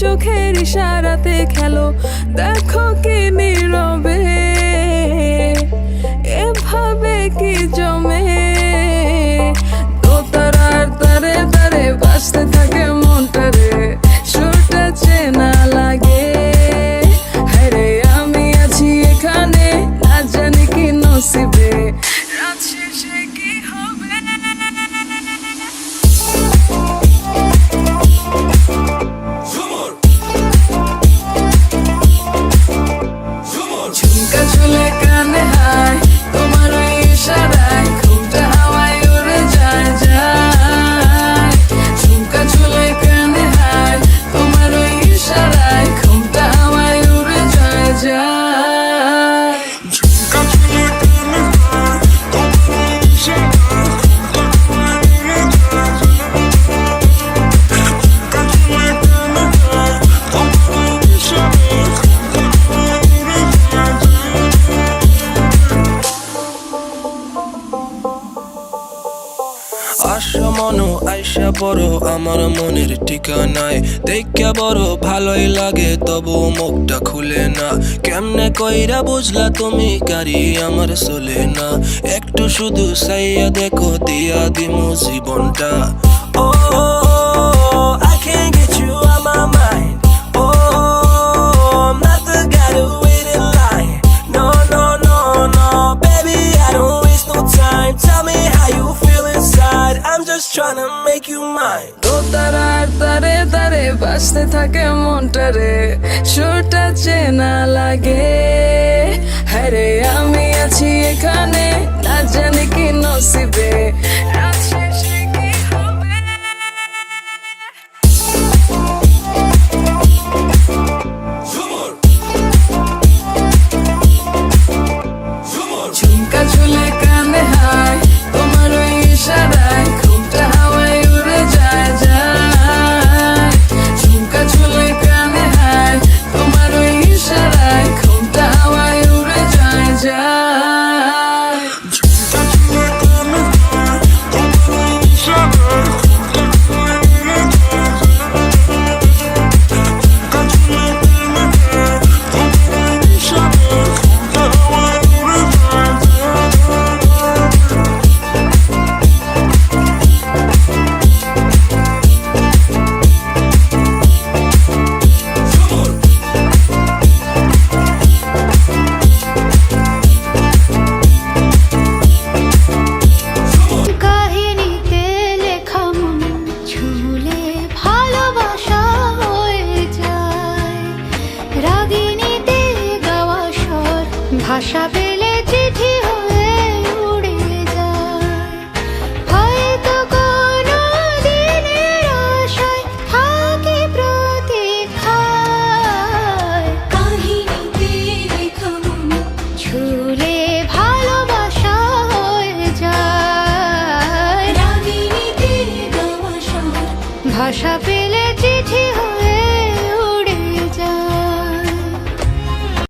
চোখের ইশারাতে খেলো, দেখো কি নীরবে এভাবে কি জমে। দোতারার তারে তারে বাজতে থাকে মনটারে, সুরটা চেনা লাগে। হ্যারে আমি আছি এখানে, না জানি কি নসিবে, রাত শেষে কি হবে। ঝুমকা চুলে কানে হায়, তোমার ওই ইশারায় ঘুমটা হাওয়ায় উড়ে যায় যায়। ঝুমকা চুলে কানে হায়, তোমার ওই ইশারায় ঘুমটা হাওয়ায় উড়ে যায় যায়। ঝুমকা চুলে কানে হায়, তোমার ওই ইশারায় ঘুমটা হাওয়ায় উড়ে যায় যায়। ঝুমকা চুলে কানে হায়, তোমার ওই ইশারায় ঘুমটা হাওয়ায় উড়ে যায় যায়। আশা মনো আইসা পড়ো আমার মনের ঠিকানায়, দেখা বড় ভালোই লাগে তবু মুখটা খুলে না। কেমনে কইরা বুঝলা তুমি গাড়ি আমার চলে না, একটু শুধু চাইয়া দেখো দিয়া দিমু জীবনটা। ও I can't get you out my mind. Oh, I'm not the guy to wait in line. No, no, no, no, baby, I don't waste no time. Tell me how you feel inside. I'm just trying to make you mine. দোতারার তারে তারে বাজতে থাকে মনটারে, সুরটা চেনা লাগে। হ্যারে আমি আছি এখানে, না জানি কি নসিবে, রাত শেষে কি হবে। ঝুমকা চুলে কানে হায়, তোমার ওই ইশারায় ঘুমটা হাওয়ায় উড়ে যায় যায়। ঝুমকা চুলে কানে হায়, তোমার ওই ইশারায় ঘুমটা হাওয়ায় উড়ে যায় যায়। ঝুমকা চুলে কানে হায়, তোমার ওই ইশারায় ঘুমটা হাওয়ায় উড়ে যায় যায়। ঝুমকা চুলে কানে হায়, তোমার ওই ইশারায় ঘুমটা হাওয়ায় উড়ে যায় যায়। কাহিনীতে লেখা মন ছুলে ভালোবাসা হয়ে যায়। রাগিনীতে গাওয়া স্বর ভাষা পেলে চিঠি হয়ে উড়ে যায়। হয়তো কোনো দিনের আশায় থাকি প্রতীক্ষায়। কাহিনীতে লেখা মন ছুলে ভালোবাসা হয়ে যায়। রাগিনীতে গাওয়া স্বর ভাষা পেলে চিঠি হয়ে